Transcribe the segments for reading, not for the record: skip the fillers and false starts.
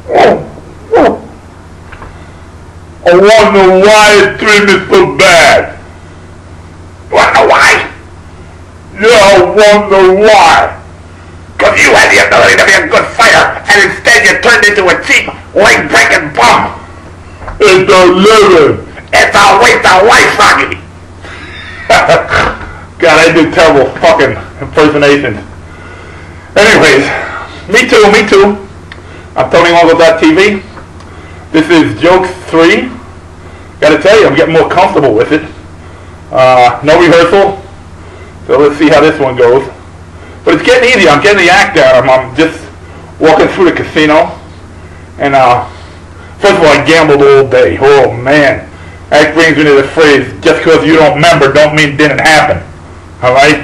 I wonder why the dream is so bad. Wonder why? Yeah, I wonder why. Because you had the ability to be a good fighter, and instead you turned into a cheap, leg-breaking bum. It's a living. It's a waste of life, Rocky. God, I do terrible fucking impersonations. Anyways, me too. I'm Tony Longo.tv. This is Jokes 3. Gotta tell you, I'm getting more comfortable with it. No rehearsal, so let's see how this one goes. But it's getting easier. I'm getting the act down. I'm just walking through the casino, and first of all, I gambled all day. Oh man, that brings me to the phrase: just because you don't remember, don't mean it didn't happen. All right.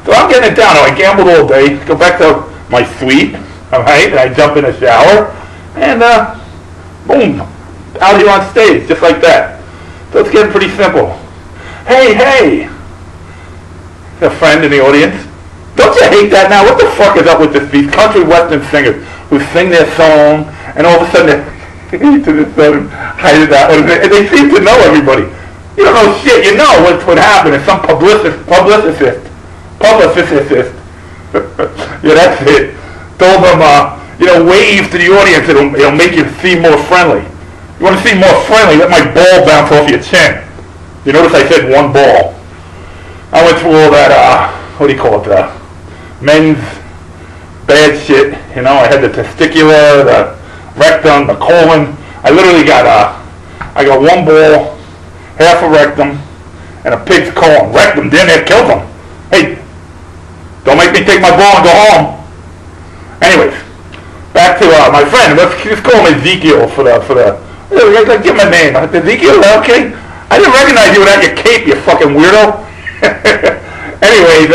So I'm getting it down. I gambled all day. Go back to my suite. All right, and I jump in the shower, and boom, out here on stage, just like that. So it's getting pretty simple. Hey, a friend in the audience. Don't you hate that now? What the fuck is up with these country western singers who sing their song, and all of a sudden they to this sudden height of that, and they seem to know everybody. You don't know shit. You know what's what happened. It's some publicist. Yeah, that's it. Told them, wave to the audience. It'll make you seem more friendly. You want to seem more friendly? Let my ball bounce off your chin. You notice I said one ball. I went through all that, what do you call it, men's bad shit. I had the testicular, the rectum, the colon. I literally got one ball, half a rectum, and a pig's colon. Rectum, damn near killed them. Hey, don't make me take my ball and go home. Anyways, back to my friend. Let's just call him Ezekiel for the. Give him a name. Ezekiel, okay? I didn't recognize you without your cape, you fucking weirdo. Anyways,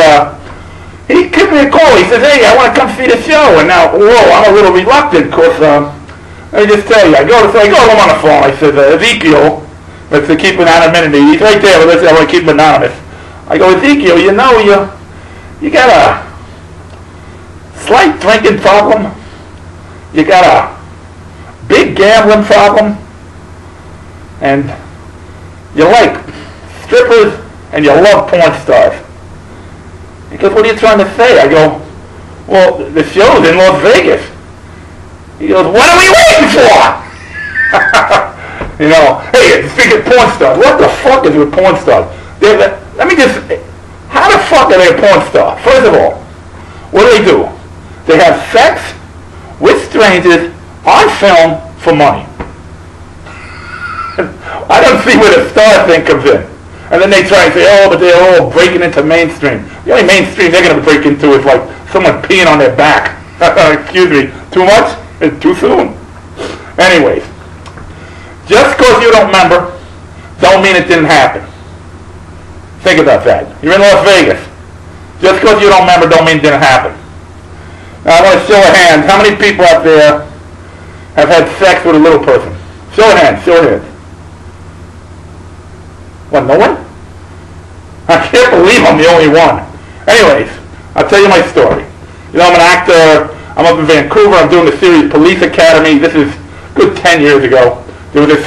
he gives me a call. He says, hey, I want to come see the show. And now, I'm a little reluctant because, let me just tell you, I go to him on the phone. I said, Ezekiel, let's keep an anonymity. He's right there, but I want to keep him anonymous. I go, Ezekiel, you got a slight drinking problem. You got a big gambling problem. And you like strippers and you love porn stars. He goes, what are you trying to say? I go, well, the show's in Las Vegas. He goes, what are we waiting for? Hey, speaking of porn stars, what the fuck is with porn stars? How the fuck are they a porn star? First of all, what do? They have sex with strangers on film for money. I don't see where the star thing comes in. And then they try and say, but they're all breaking into mainstream. The only mainstream they're going to break into is like someone peeing on their back. Excuse me. Too much? It's too soon. Anyways, just because you don't remember, don't mean it didn't happen. Think about that. You're in Las Vegas. Just because you don't remember, don't mean it didn't happen. Now I want to show of hands. How many people out there have had sex with a little person? Show of hands. What, no one? I can't believe I'm the only one. Anyways, I'll tell you my story. I'm an actor. I'm up in Vancouver. I'm doing the series Police Academy. This is good 10 years ago. There was a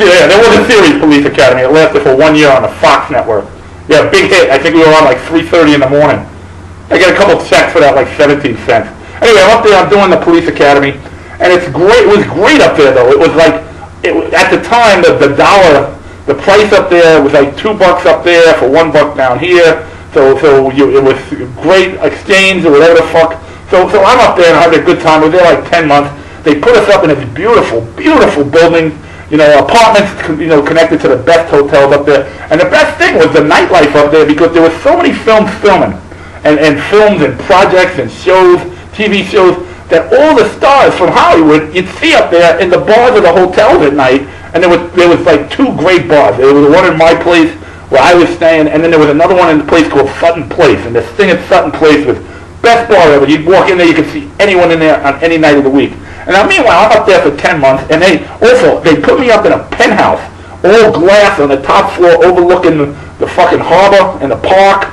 series Police Academy. It lasted for 1 year on the Fox network. Yeah, big hit. I think we were on like 3:30 in the morning. I got a couple checks for that, like 17 cents. Anyway, I'm up there. I'm doing the Police Academy, and it's great. It was great up there, though. It was like, at the time, the dollar. The price up there was like $2 up there for $1 down here. So it was great exchange or whatever the fuck. So I'm up there and I had a good time. We were there like 10 months. They put us up in this beautiful, beautiful building. Apartments, connected to the best hotels up there. And the best thing was the nightlife up there because there were so many films filming, and films and projects and shows, TV shows, that all the stars from Hollywood you'd see up there in the bars of the hotels at night. And there was like 2 great bars. There was one in my place where I was staying, and then there was another one in the place called Sutton Place. And this thing at Sutton Place was best bar ever. You'd walk in there, you could see anyone in there on any night of the week. And now meanwhile, I'm up there for 10 months, and they put me up in a penthouse, all glass on the top floor, overlooking the fucking harbor and the park.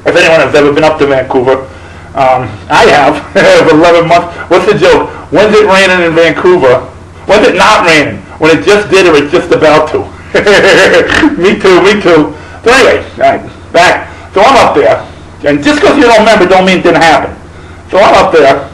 If anyone has ever been up to Vancouver, I have for 11 months. What's the joke? When's it raining in Vancouver? When's it not raining? When it just did or it's just about to? Me too, me too. So anyway, all right, back. So I'm up there, and just because you don't remember don't mean it didn't happen. So I'm up there,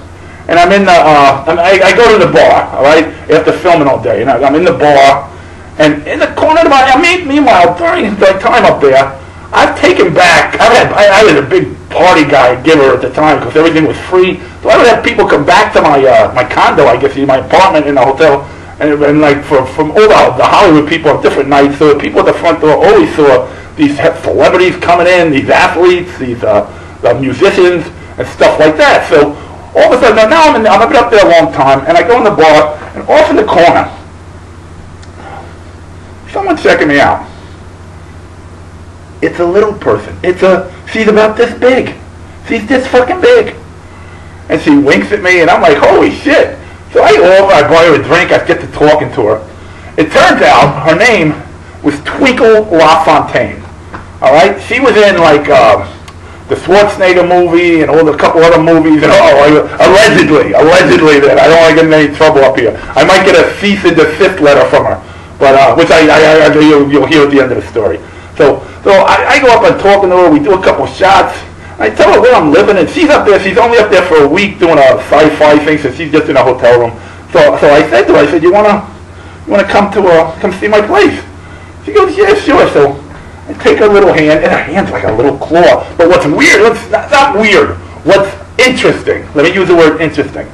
and I'm in the, I go to the bar, all right, after filming all day, and I'm in the bar, and in the corner of my, meanwhile, during the time up there, I've taken back, I was a big party guy, giver at the time, because everything was free, so I would have people come back to my condo, I guess, my apartment in the hotel, and like from all the Hollywood people on different nights, so the people at the front door always saw these celebrities coming in, these athletes, these musicians, and stuff like that. So all of a sudden, now I've been up there a long time, and I go in the bar, and off in the corner, someone's checking me out. It's a little person. She's about this big. She's this fucking big. And she winks at me, and I'm like, holy shit. So I go over, I buy her a drink, I get to talking to her. It turns out her name was Twinkle LaFontaine. All right? She was in, like, the Schwarzenegger movie and a couple other movies. And allegedly that I don't want to get in any trouble up here. I might get a cease and desist letter from her, but which you'll hear at the end of the story. So I go up and talking to her. We do a couple shots. I tell her where I'm living, and she's up there. She's only up there for a week doing a sci-fi thing, so she's just in a hotel room. So I said to her, I said, you wanna come see my place? She goes, yeah, sure. So I take her little hand, and her hand's like a little claw. But what's weird, not weird, what's interesting, let me use the word interesting,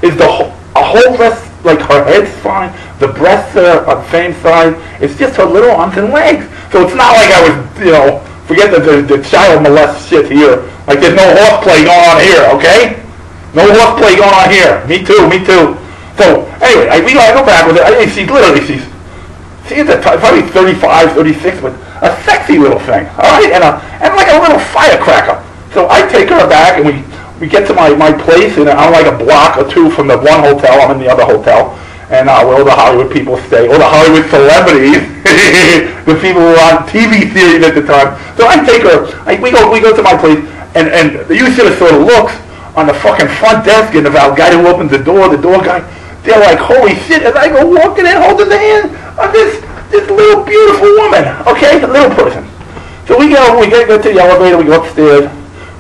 is a whole rest, like her head's fine, the breasts are on the same side, it's just her little arms and legs. So it's not like I was, forget the child molest shit here. Like there's no horseplay going on here, okay? No horseplay going on here. Me too. So anyway, I go back with it. She's probably 35, 36, but a sexy little thing, all right? And like a little firecracker. So I take her back, and we get to my place, and I'm like a block or two from the one hotel. I'm in the other hotel, and where all the Hollywood people stay, all the Hollywood celebrities, the people who were on TV series at the time. So I take her, we go to my place, and you should have saw the looks on the fucking front desk, and the guy who opens the door guy, they're like, holy shit, as I go walking in, holding the hand of this little beautiful woman, okay, a little person. So we go to the elevator, we go upstairs,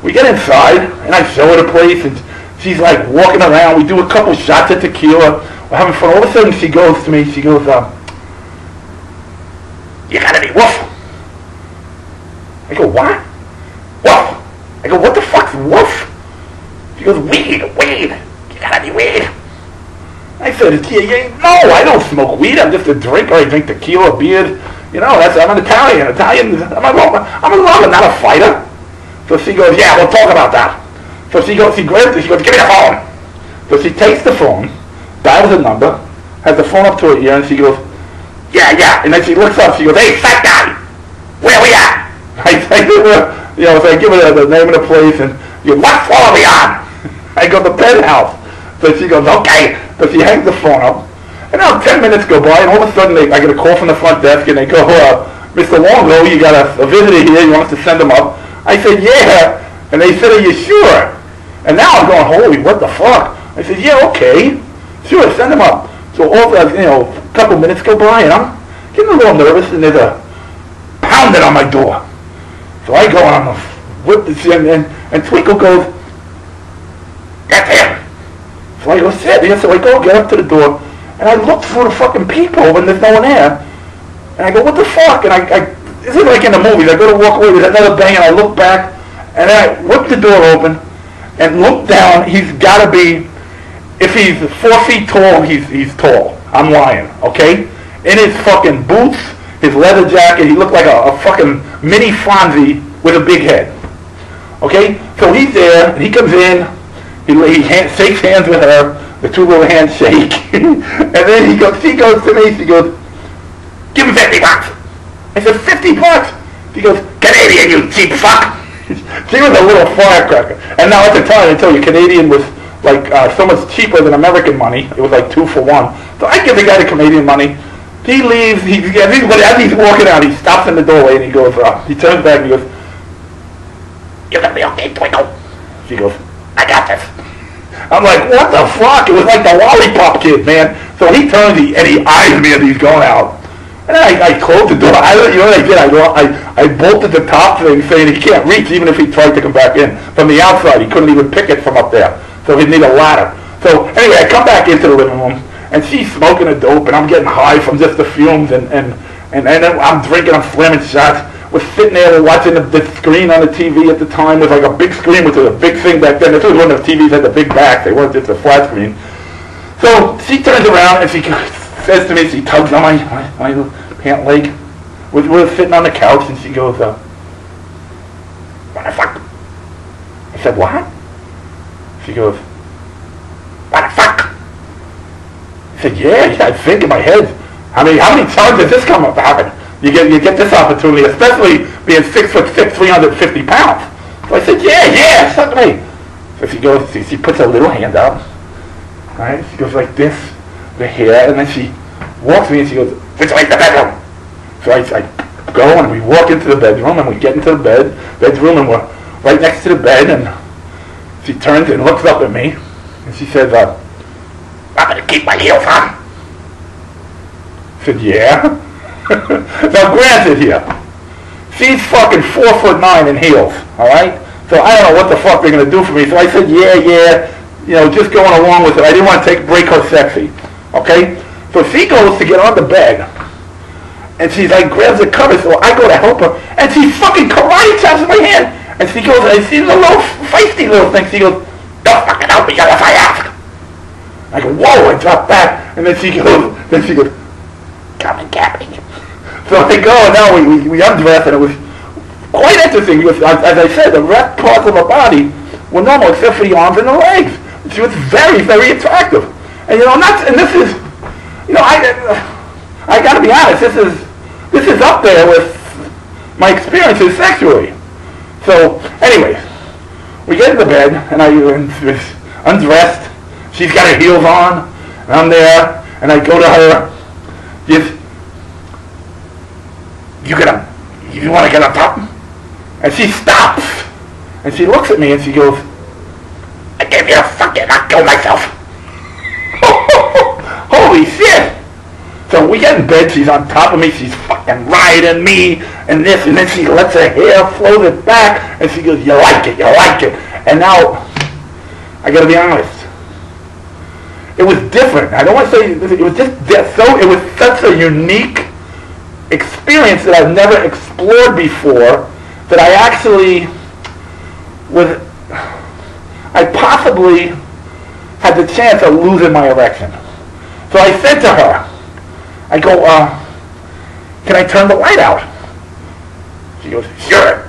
we get inside, and I show her the place, and she's like walking around, we do a couple shots of tequila, we're having fun. All of a sudden she goes to me, you gotta be woof. I go, what? Woof. I go, what the fuck's woof? She goes, weed, you gotta be weed. I said, no, I don't smoke weed, I'm just a drinker, I drink tequila, beer, I'm an Italian, I'm a lover, not a fighter. So she goes, yeah, we'll talk about that. So she grabs it, she goes, give me the phone. So she takes the phone, dials a number, has the phone up to her ear, and she goes, yeah, and then she looks up, she goes, hey, fat guy, where we at? I give her, so I give her the name of the place, and what floor are we on? I go, the penthouse. So she goes, okay. So she hangs the phone up, and now 10 minutes go by, and all of a sudden I get a call from the front desk, and they go, Mr. Longo, you got a visitor here, you want us to send him up? I said, yeah, and they said, are you sure? And now I'm going, holy, what the fuck? I said, yeah, okay, sure, send him up. So a couple minutes go by, and I'm getting a little nervous, and there's a pounding on my door. So I go, and I'm whip this in, and Twinkle goes, that's him. So I go, sit here. So I go get up to the door, and I look through the fucking peephole, and there's no one there. And I go, what the fuck? And this is like in the movies. I go to walk away with another bang, and I look back, and then I whip the door open, and look down. He's got to be, if he's 4 feet tall, he's tall. I'm lying, okay? In his fucking boots, his leather jacket, he looked like a fucking mini Fonzie with a big head. Okay? So he's there, and he comes in, he shakes hands with her, the two little hands shake, and then she goes to me, she goes, give him $50. I said, $50? She goes, Canadian, you cheap fuck. She was a little firecracker. And now at the time, I tell you, Canadian was like so much cheaper than American money. It was like 2 for 1. So I give the guy the Canadian money. He leaves, as he's walking out, he stops in the doorway and he goes, he turns back and he goes, you're going to be okay, Twinkle. She goes, I got this. I'm like, what the fuck? It was like the lollipop kid, man. So he turns and he eyes me as he's going out. And then I closed the door. You know what I did? I bolted the top thing saying he can't reach even if he tried to come back in. From the outside, he couldn't even pick it from up there. So he'd need a ladder. So anyway, I come back into the living room, and she's smoking a dope, and I'm getting high from just the fumes, and then I'm drinking, I'm slamming shots. We're sitting there, we're watching the screen on the TV at the time. It was like a big screen, which was a big thing back then. This was when the TVs had the big back. They weren't just a flat screen. So she turns around, and she says to me, she tugs on my pant leg. We're sitting on the couch, and she goes, what the fuck? I said, what? She goes, what the fuck? I said, yeah, I think in my head. How many times does this come up to happen? You get this opportunity, especially being 6'6", 350 pounds. So I said, yeah, suck me. So she goes, she puts her little hand out, right? She goes like this, the hair, and then she walks me and she goes, this way, the bedroom. So I go and we walk into the bedroom and we get into the bedroom and we're right next to the bed, and she turns and looks up at me and she says, I'm going to keep my heels on. I said, yeah. Now granted here, she's fucking 4'9" in heels, alright? So I don't know what the fuck they're going to do for me. So I said, yeah, just going along with it. I didn't want to break her sexy, okay? So she goes to get on the bed, and she's like, grabs the cover, so I go to help her, and she fucking karate chops in my hand. And she goes, and she's a little feisty little thing. She goes, don't fucking help me unless I ask. I go, whoa, I drop back. And then she goes, come and get me. So I go, and now we undress, and it was quite interesting because, as I said, the rest parts of her body were normal except for the arms and the legs. She was very, very attractive. And this is, I got to be honest, this is up there with my experiences sexually. So, anyways, we get into bed, and I was undressed. She's got her heels on, and I'm there, and I go to her, you want to get on top? And she stops, and she looks at me, and she goes, I gave you a fucking, I'll kill myself. Holy shit! So we get in bed, she's on top of me, she's fucking riding me, and this, and then she lets her hair float it back, and she goes, you like it. And now, I gotta be honest, it was different. I don't want to say, it was just it was such a unique experience that I've never explored before, that I actually I possibly had the chance of losing my erection. So I said to her, I go, can I turn the light out? She goes, sure.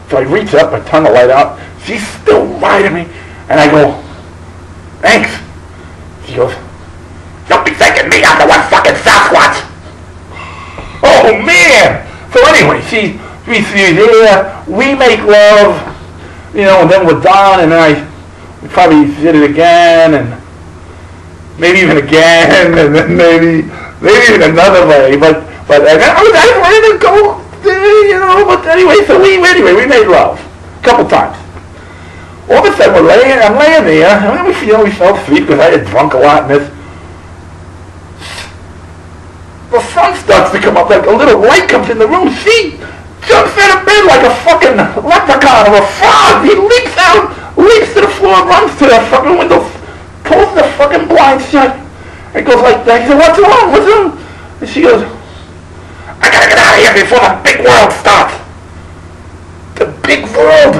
So I reach up, I turn the light out. She's still riding me. And I go, thanks. She goes, don't be thinking me, I'm the one fucking Sasquatch. Oh, man. So anyway, she's there. We make love, and then we're done. And then we probably did it again, and maybe even again, and then maybe even another way. But I was ready to go, But anyway, so we made love a couple times. All of a sudden, I'm laying there, and then we fell asleep because I had drunk a lot, and the sun starts to come up, like a little light comes in the room. She jumps out of bed like a fucking leprechaun or a frog. He leaps out, leaps to the floor, runs to the fucking window, pulls the fucking blind shut, and goes like that. He said, what's wrong? And she goes, I gotta get out of here before the big world starts. The big world.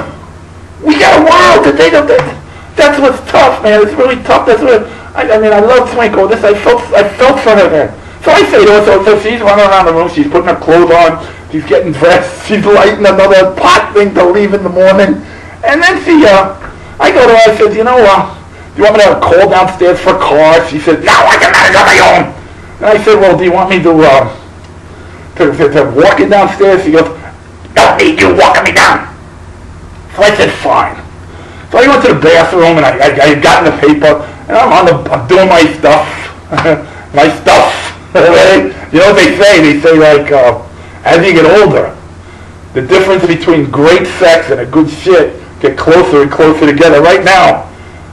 We got a world today. That's what's tough, man. It's really tough. That's what I love Twinkle. I felt for her then. So I say to her, so she's running around the room. She's putting her clothes on. She's getting dressed. She's lighting another pot thing to leave in the morning. And then I go to her. I said, do you want me to call downstairs for a car? She said, no, I can manage on my own. And I said, well, do you want me to walk it downstairs? She goes, don't need you walking me down. So I said, fine. So I went to the bathroom, and I had gotten the paper, and I'm doing my stuff. My stuff. You know what they say? They say, like, as you get older, the difference between great sex and a good shit get closer and closer together. Right now,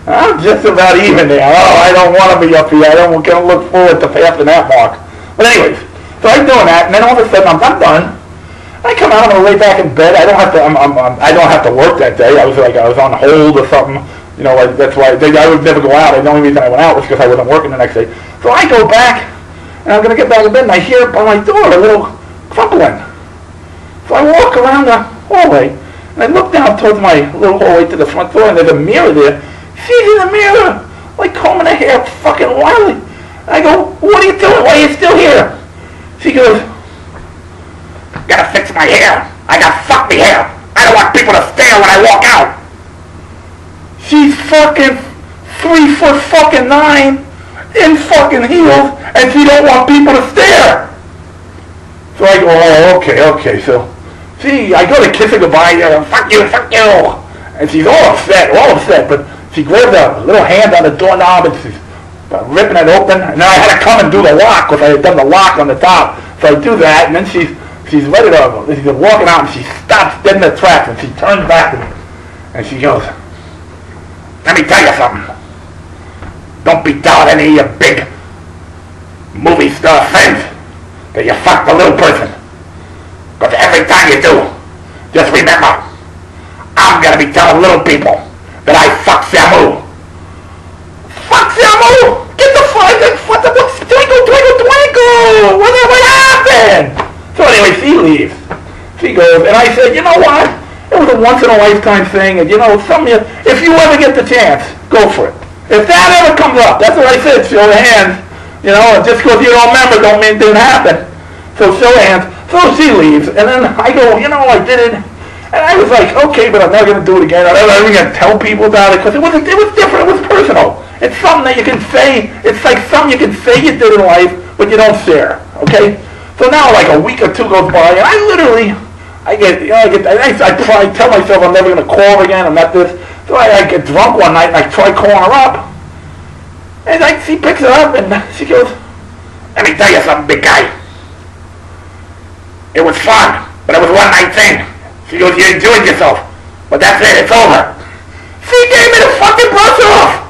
I'm just about even there. Oh, I don't want to be up here. I don't going to look forward to passing that mark. But anyways, so I'm doing that, and then all of a sudden I'm done. I come out, I'm going to lay back in bed. I don't have to. I don't have to work that day. I was on hold or something. You know, that's why I would never go out. The only reason I went out was because I wasn't working the next day. So I go back, and I'm going to get back in bed, and I hear by my door a little crumpling. So I walk around the hallway, and I look down towards my little hallway to the front door, and there's a mirror there. She's in the mirror, like combing her hair, fucking wildly. I go, what are you doing? Why are you still here? She goes, gotta fix my hair. I got fuck me hair. I don't want people to stare when I walk out. She's fucking 3'9" in fucking heels, and she don't want people to stare. So I go, oh, okay. So, see, I go to kiss her goodbye. Fuck you. And she's all upset, but she grabbed a little hand on the doorknob, and she's ripping it open. And then I had to come and do the lock, because I had done the lock on the top. So I do that, and then she's ready to, she's walking out, and she stops dead in the tracks, and she turns back, and she goes, let me tell you something. Don't be telling any of your big movie star friends that you fucked a little person. Because every time you do, just remember, I'm going to be telling little people that I fucked Samu. Fuck Samu! Get the fuck, twinkle! What happened? So anyway, she leaves. She goes, and I said, you know what? It was a once-in-a-lifetime thing, and you know, if you ever get the chance, go for it. If that ever comes up, that's what I said, show of hands. You know, just because you don't remember don't mean it didn't happen. So show of hands. So she leaves, and then I go, you know, I did it. And I was like, okay, but I'm not going to do it again. I'm not even going to tell people about it, because it was different. It was personal. It's something that you can say. It's like something you can say you did in life, but you don't share. Okay? So now, like a week or two goes by, and I tell myself I'm never going to call her again. I'm not this. So I get drunk one night, and I try calling her up. And she picks it up, and she goes, let me tell you something, big guy. It was fun, but it was a one-night thing. She goes, you enjoyed yourself, but that's it, it's over. She gave me the fucking brush off.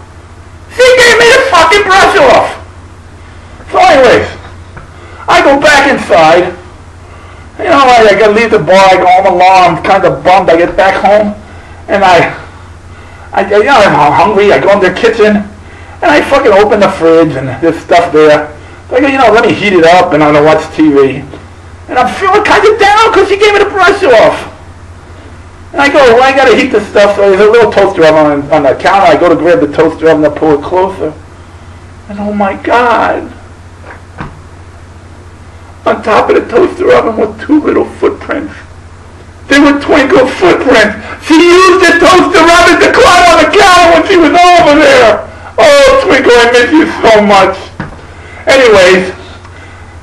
So anyways, I go back inside. You know, I gotta leave the bar, I go home alone, I'm kind of bummed. I get back home, and I'm hungry. I go in the kitchen, and I fucking open the fridge, and there's stuff there. So I go, you know, let me heat it up, and I'm gonna watch TV. And I'm feeling kind of down because she gave me the brush off. And I go, well, I gotta heat the stuff. So there's a little toaster oven on the counter. I go to grab the toaster oven and pull it closer. And oh my God. On top of the toaster oven were two little footprints. They were Twinkle's footprints. She used the toaster oven to climb on the counter when she was over there. Oh, Twinkle, I miss you so much. Anyways,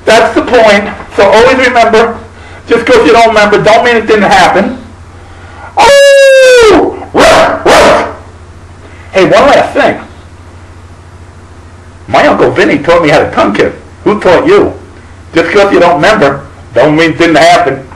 that's the point. So always remember, just because you don't remember, don't mean it didn't happen. Oh! Ruff, ruff. Hey, one last thing. My Uncle Vinny taught me how to tongue kiss. Who taught you? Just because you don't remember, don't mean it didn't happen.